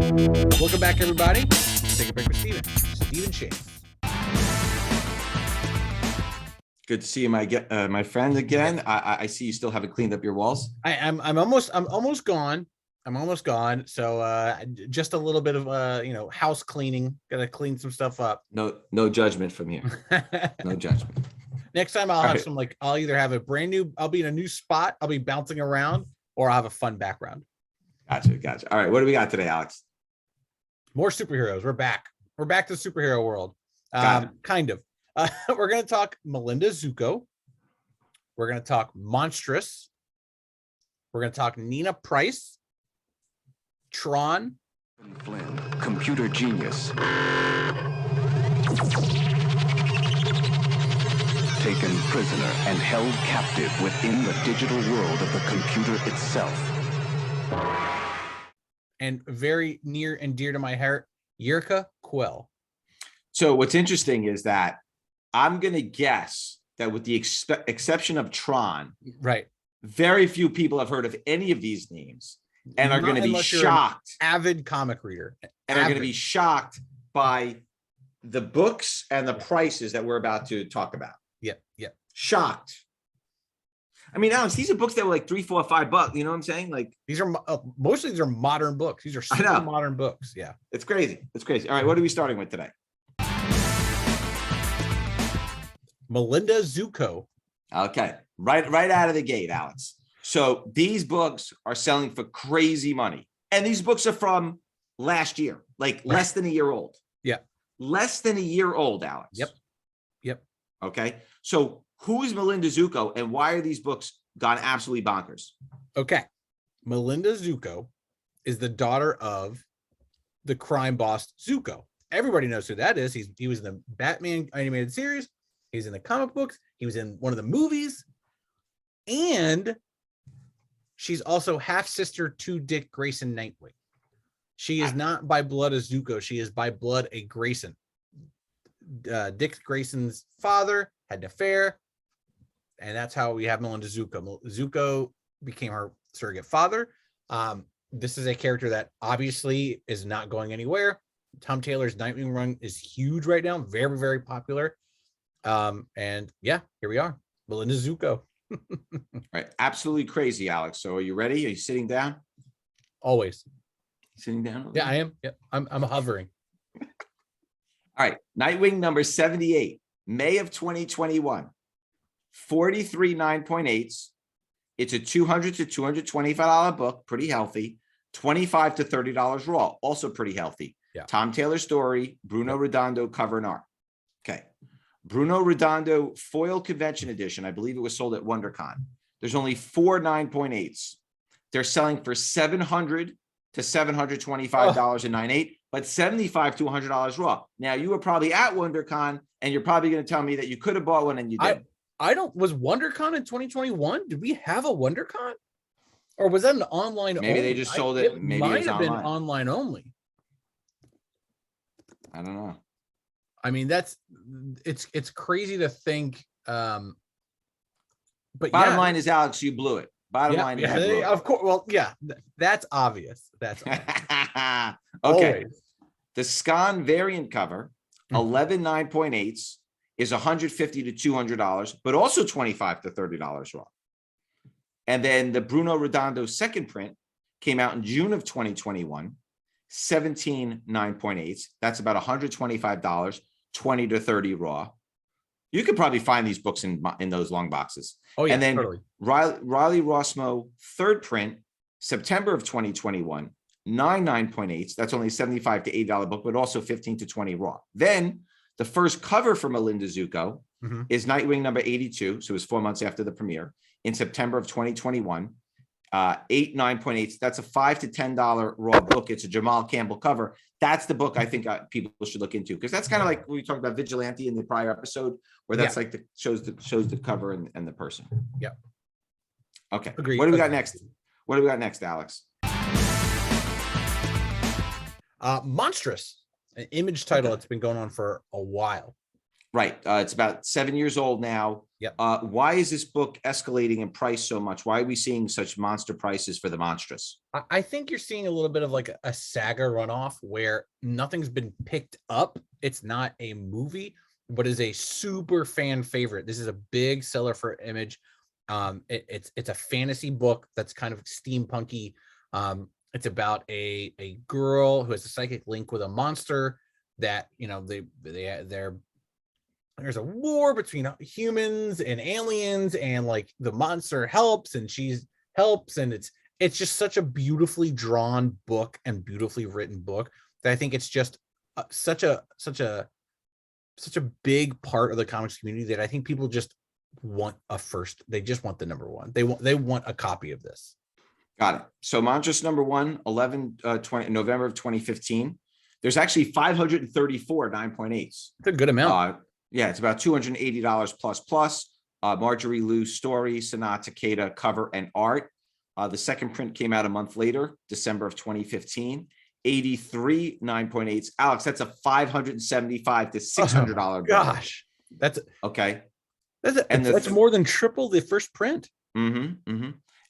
Welcome back, everybody. Let's take a break with Stephen Shamus. Good to see you, my friend again. I see you still haven't cleaned up your walls. I'm almost gone. I'm almost gone. So just a little bit of house cleaning. Gotta clean some stuff up. No judgment from you. No judgment. Next time I'll have some I'll either have I'll be in a new spot, I'll be bouncing around, or I'll have a fun background. Gotcha. All right, what do we got today, Alex? More superheroes. We're back to the superhero world. Kind of. We're going to talk Melinda Zucco. We're going to talk Monstress. We're going to talk Nina Price. Tron. Flynn, computer genius. Taken prisoner and held captive within the digital world of the computer itself. And very near and dear to my heart, Yrica Quell. So what's interesting is that I'm going to guess that with the exception of Tron, right, very few people have heard of any of these names and are going to be shocked. Avid comic reader. And are going to be shocked by the books and the prices that we're about to talk about. Yep. Shocked. I mean, Alex, these are books that were like $3, $4, $5. You know what I'm saying? Like these are most of these are modern books. These are super modern books. Yeah, it's crazy. All right, what are we starting with today? Melinda Zucco. Okay, right out of the gate, Alex. So these books are selling for crazy money, and these books are from last year, like less than a year old. Yeah, less than a year old, Alex. Yep. Okay, so who is Melinda Zucco, and why are these books gone absolutely bonkers? Okay, Melinda Zucco is the daughter of the crime boss Zuko. Everybody knows who that is. He was in the Batman animated series. He's in the comic books. He was in one of the movies. And she's also half sister to Dick Grayson Nightwing. She is not by blood a Zuko. She is by blood a Grayson. Dick Grayson's father had an affair. And that's how we have Melinda Zucco. Zucco became her surrogate father. This is a character that obviously is not going anywhere. Tom Taylor's Nightwing run is huge right now. Very, very popular. And yeah, here we are. Melinda Zucco. Right. Absolutely crazy, Alex. So are you ready? Are you sitting down? Always. Sitting down? Yeah, I am. Yep. I'm hovering. All right. Nightwing number 78, May of 2021. 43 9.8s. It's a $200 to $225 book, pretty healthy. $25 to $30 raw, also pretty healthy. Yeah. Tom Taylor story, Bruno Redondo cover and art. Okay. Bruno Redondo foil convention edition. I believe it was sold at WonderCon. There's only 4 9.8s. They're selling for $700 to $725 in 9.8, but $75 to $100 raw. Now you were probably at WonderCon, and you're probably going to tell me that you could have bought one and you didn't. Was WonderCon in 2021? Did we have a WonderCon? Or was that an online Maybe only? they just sold it. It Maybe might it's have online. been online only. I don't know. I mean, it's crazy to think. But bottom line is, Alex, you blew it. Bottom line is, you blew it. Of course. Well, yeah, that's obvious. That's obvious. Okay. Always. The Scan variant cover, 11 9.8s, is $150 to $200, but also $25 to $30 raw. And then the Bruno Redondo second print came out in June of 2021, 17 9.8s. That's about $125, 20 to 30 raw. You could probably find these books in those long boxes. Oh, yeah, and then totally. Riley Rossmo third print, September of 2021, 9.8s. That's only $75 to $80 book, but also 15 to 20 raw. Then the first cover for Melinda Zucco is Nightwing number 82. So it was 4 months after the premiere in September of 2021. 8 9.8s. That's a $5 to $10 raw book. It's a Jamal Campbell cover. That's the book I think people should look into, because that's kind of like we talked about Vigilante in the prior episode, where that's like shows the cover and the person. Yeah. Okay. Agreed. What do we got next? What do we got next, Alex? Monstress, an Image title that's been going on for a while. Right. It's about 7 years old now. Yep. Why is this book escalating in price so much? Why are we seeing such monster prices for the Monstress? I think you're seeing a little bit of like a saga runoff where nothing's been picked up. It's not a movie, but is a super fan favorite. This is a big seller for Image. It's a fantasy book that's kind of steampunky. It's about a girl who has a psychic link with a monster that, you know, there's a war between humans and aliens, and like the monster helps and she's helps, and it's just such a beautifully drawn book and beautifully written book that I think it's just such a big part of the comics community that I think people just want they just want the number one. They want a copy of this. Got it. So Monstress number 1, 20 November of 2015. There's actually 534 9.8s. It's a good amount. Yeah, it's about $280 plus. Marjorie Liu story, Sanaa Takeda cover and art. The second print came out a month later, December of 2015. 83 9.8s. Alex, that's a $575 to $600 book. Gosh, that's okay. That's more than triple the first print. And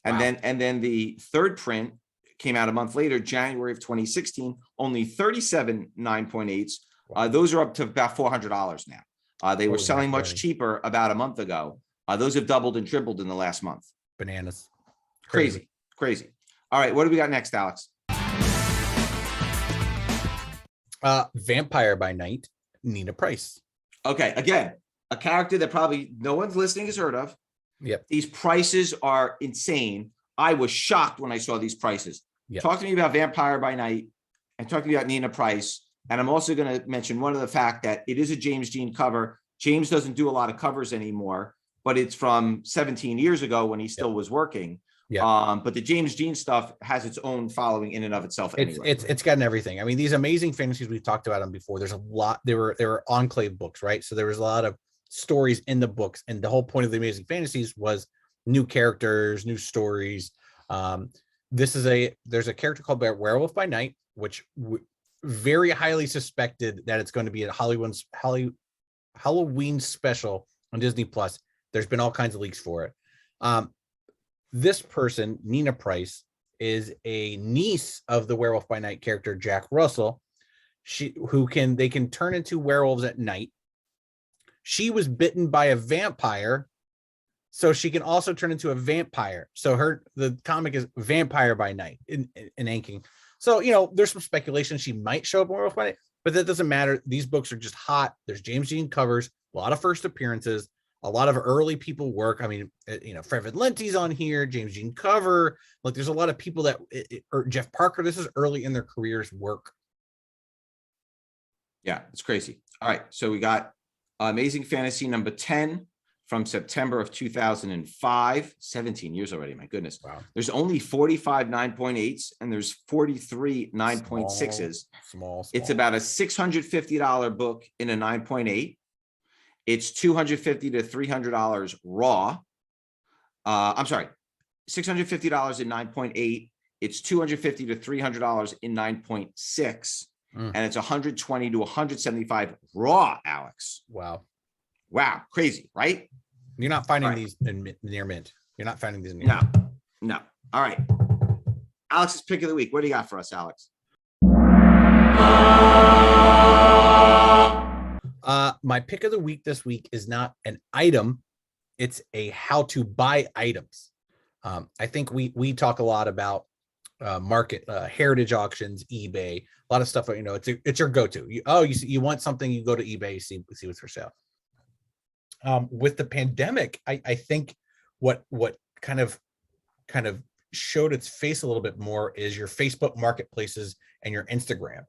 Wow. then the third print came out a month later, January of 2016. Only 37 9.8s. Wow. Those are up to about $400 now. They were Holy selling much macaroni. cheaper about a month ago. Those have doubled and tripled in the last month. Bananas. Crazy. All right, what do we got next, Alex? Vampire by Night, Nina Price. Okay, again, a character that probably no one's listening has heard of. Yep. These prices are insane. I was shocked when I saw these prices. Yep. Talk to me about Vampire by Night and talk to me about Nina Price. And I'm also going to mention one of the fact that it is a James Jean cover. James doesn't do a lot of covers anymore, but it's from 17 years ago when he still was working. Yeah. But the James Jean stuff has its own following in and of itself. Anyway. It's gotten everything. I mean, these amazing fantasies we've talked about them before. There's a lot. There were Enclave books, right? So there was a lot of stories in the books, and the whole point of the Amazing Fantasies was new characters, new stories. There's a character called Werewolf by Night, which very highly suspected that it's going to be a Halloween special on Disney Plus. There's been all kinds of leaks for it. This person, Nina Price, is a niece of the Werewolf by Night character Jack Russell. They can turn into werewolves at night. She was bitten by a vampire, so she can also turn into a vampire. So the comic is Vampire by Night in inking. So, you know, there's some speculation she might show up in Werewolf by Night, but that doesn't matter. These books are just hot. There's James Jean covers, a lot of first appearances, a lot of early people work. I mean, you know, Fred Valenti's on here, James Jean cover. Like, there's a lot of people or Jeff Parker. This is early in their careers work. Yeah, it's crazy. All right, so we got Amazing Fantasy number 10 from September of 2005. 17 years already, my goodness. Wow. There's only 45 9.8s and there's 43 9.6s. Small. It's about a $650 book in a 9.8. It's $250 to $300 raw. I'm sorry, $650 in 9.8. It's $250 to $300 in 9.6. And it's 120 to 175 raw, Alex. Wow, crazy, right? You're not finding these near mint. You're not finding these near mint. No. All right, Alex's pick of the week. What do you got for us, Alex? My pick of the week this week is not an item; it's a how to buy items. I think we talk a lot about market heritage auctions, eBay, a lot of stuff. You know, it's your go-to. You want something, you go to eBay, see what's for sale. With the pandemic, I think what kind of showed its face a little bit more is your Facebook marketplaces and your Instagram.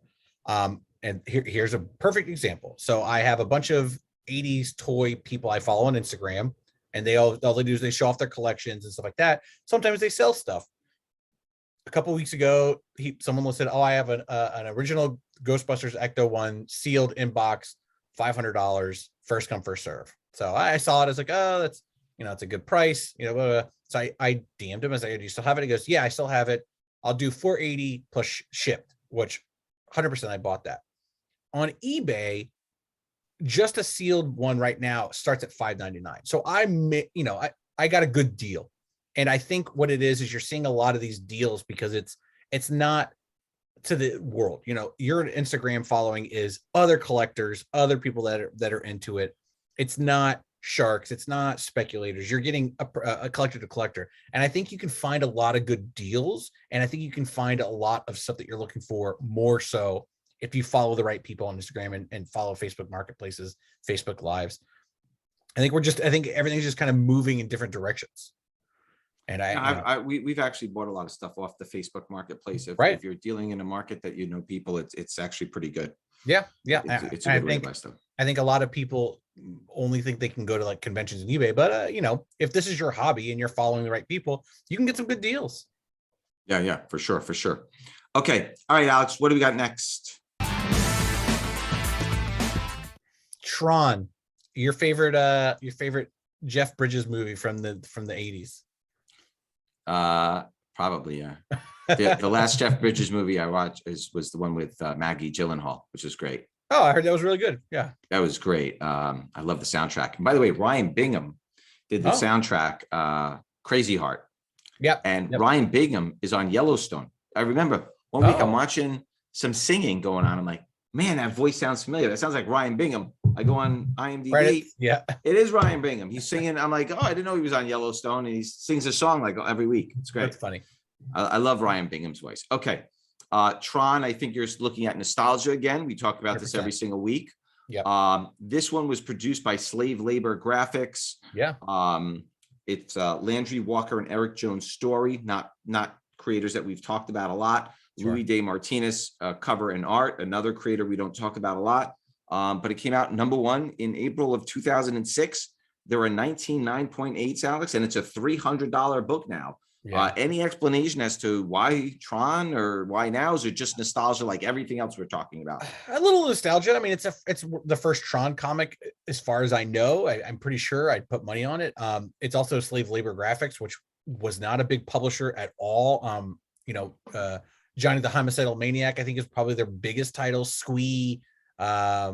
And here's a perfect example. So I have a bunch of 80s toy people I follow on Instagram, and all they do is they show off their collections and stuff like that. Sometimes they sell stuff. A couple of weeks ago, someone listed, I have an original Ghostbusters Ecto 1 sealed inbox, $500, first come, first serve. So I saw it as like, that's, you know, it's a good price, you know. So I DM'd him. I was like, do you still have it? He goes, yeah, I still have it. I'll do $480 plus shipped, which 100% I bought that. On eBay, just a sealed one right now starts at $5.99. So I got a good deal. And I think what it is you're seeing a lot of these deals because it's not to the world. Your Instagram following is other collectors, other people that are into it. It's not sharks, it's not speculators. You're getting a collector to collector. And I think you can find a lot of good deals. And I think you can find a lot of stuff that you're looking for more so if you follow the right people on Instagram and follow Facebook marketplaces, Facebook lives. I think everything's just kind of moving in different directions. And we've actually bought a lot of stuff off the Facebook marketplace. If you're dealing in a market that people, it's actually pretty good. Yeah. It's a good way to buy stuff. I think a lot of people only think they can go to like conventions and eBay, but if this is your hobby and you're following the right people, you can get some good deals. Yeah, for sure. Okay, all right, Alex, what do we got next? Tron, your favorite Jeff Bridges movie from the 80s. Probably, yeah. The last Jeff Bridges movie I watched was the one with Maggie Gyllenhaal, which is great. Oh, I heard that was really good. Yeah, that was great. I love the soundtrack. And by the way, Ryan Bingham did the soundtrack, Crazy Heart. Yep. And Ryan Bingham is on Yellowstone. I remember one week I'm watching some singing going on. I'm like, man, that voice sounds familiar. That sounds like Ryan Bingham. I go on IMDb. Right. Yeah, it is Ryan Bingham. He's singing. I'm like, oh, I didn't know he was on Yellowstone. And he sings a song like every week. It's great. That's funny. I love Ryan Bingham's voice. Okay. Tron, I think you're looking at nostalgia again. We talk about 100%. This every single week. Yeah. This one was produced by Slave Labor Graphics. Yeah. It's Landry Walker and Eric Jones' story, not creators that we've talked about a lot. Sure. Louis De Martinez, cover and art, another creator we don't talk about a lot. But it came out #1 in April of 2006. There are 19 9.8s, Alex, and it's a $300 book now. Yeah. Any explanation as to why Tron or why now? Is it just nostalgia like everything else we're talking about? A little nostalgia. I mean, it's the first Tron comic as far as I know. I'm pretty sure I'd put money on it. It's also Slave Labor Graphics, which was not a big publisher at all. Johnny the Homicidal Maniac, I think, is probably their biggest title. Squee. I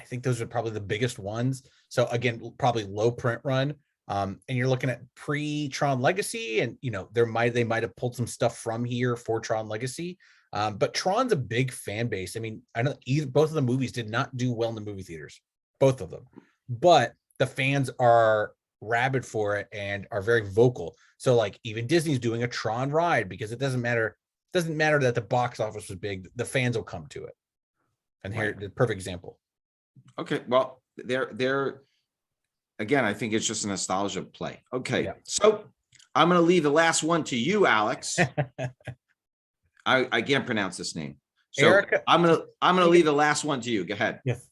think those are probably the biggest ones. So again, probably low print run. And you're looking at pre-Tron Legacy, and they might have pulled some stuff from here for Tron Legacy. But Tron's a big fan base. I mean, I know both of the movies did not do well in the movie theaters, both of them, but the fans are rabid for it and are very vocal. So like even Disney's doing a Tron ride because it doesn't matter that the box office was big, the fans will come to it. And here, the perfect example. Okay, well, they're again, I think it's just a nostalgia play. Okay, yeah. So I'm going to leave the last one to you, Alex. I can't pronounce this name, so Yrica, I'm gonna leave the last one to you. Go ahead. Yes.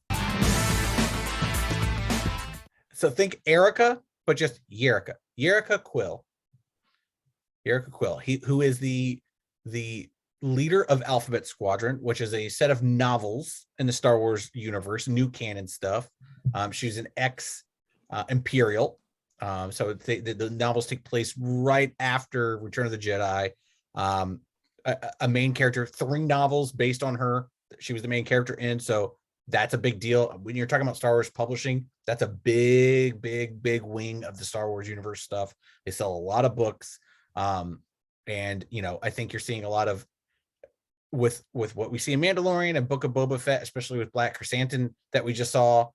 So think Yrica, but just Yrica Quell. Yrica Quell. Who is the leader of Alphabet Squadron, which is a set of novels in the Star Wars universe, new canon stuff. She's an ex-Imperial. So the novels take place right after Return of the Jedi. A main character, 3 novels based on her. She was the main character in. So that's a big deal. When you're talking about Star Wars publishing, that's a big wing of the Star Wars universe stuff. They sell a lot of books. And I think you're seeing a lot of with what we see in Mandalorian and Book of Boba Fett, especially with Black Chrysanthemum that we just saw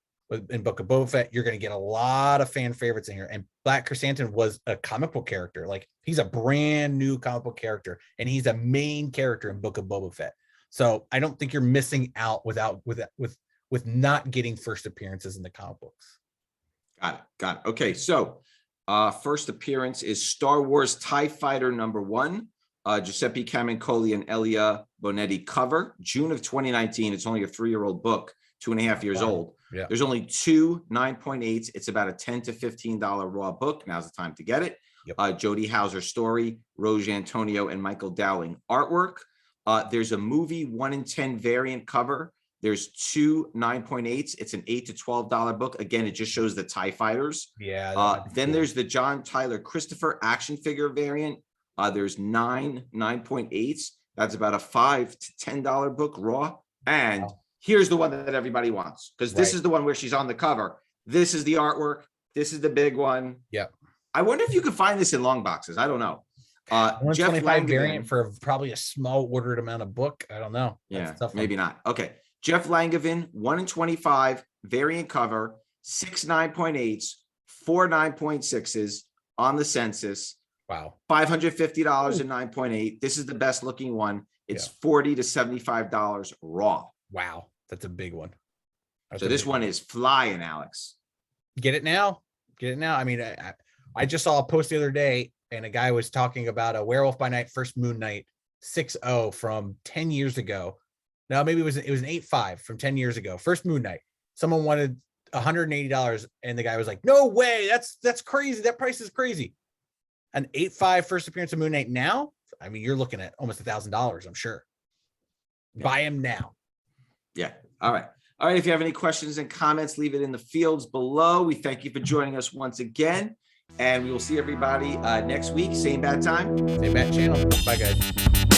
in Book of Boba Fett. You're going to get a lot of fan favorites in here. And Black Chrysanthemum was a comic book character. Like, he's a brand new comic book character, and he's a main character in Book of Boba Fett. So I don't think you're missing out with not getting first appearances in the comic books. Got it. Okay, so first appearance is Star Wars TIE Fighter #1. Giuseppe Camuncoli and Elia Bonetti cover, June of 2019. It's only a 3-year-old book, 2.5 years old. Yeah. There's only 2 9.8s. It's about a $10 to $15 raw book. Now's the time to get it. Yep. Jody Hauser story, Rose Antonio and Michael Dowling artwork. There's a movie 1 in 10 variant cover. There's 2 9.8s. It's an $8 to $12 book. Again, it just shows the TIE fighters. Yeah. Then there's the John Tyler Christopher action figure variant. There's 9 9.8s. That's about a $5 to $10 book raw. And here's the one that everybody wants, because this Right. is the one where she's on the cover. This is the artwork. This is the big one. Yep. I wonder if you could find this in long boxes. I don't know. Jeff 125 Langevin, variant for probably a small ordered amount of book. I don't know. That's yeah, a tough one. maybe not. Okay. Jeff Langevin, 1 in 25, variant cover, 6 9.8s, 4 9.6s on the census, Wow. $550 and 9.8. This is the best looking one. It's $40 to $75 raw. Wow. That's a big one. That's So a this big one is flying, Alex. Get it now. Get it now. I mean, I just saw a post the other day and a guy was talking about a Werewolf by Night First Moon Night 6.0 from 10 years ago. No, maybe it was an 8.5 from 10 years ago. First Moon Night. Someone wanted $180 and the guy was like, no way. That's crazy. That price is crazy. An 8.5 first appearance of Moon Knight now. I mean, you're looking at almost $1,000, I'm sure. Buy him now. Yeah. All right. All right. If you have any questions and comments, leave it in the fields below. We thank you for joining us once again. And we will see everybody next week. Same bad time. Same bat channel. Bye, guys.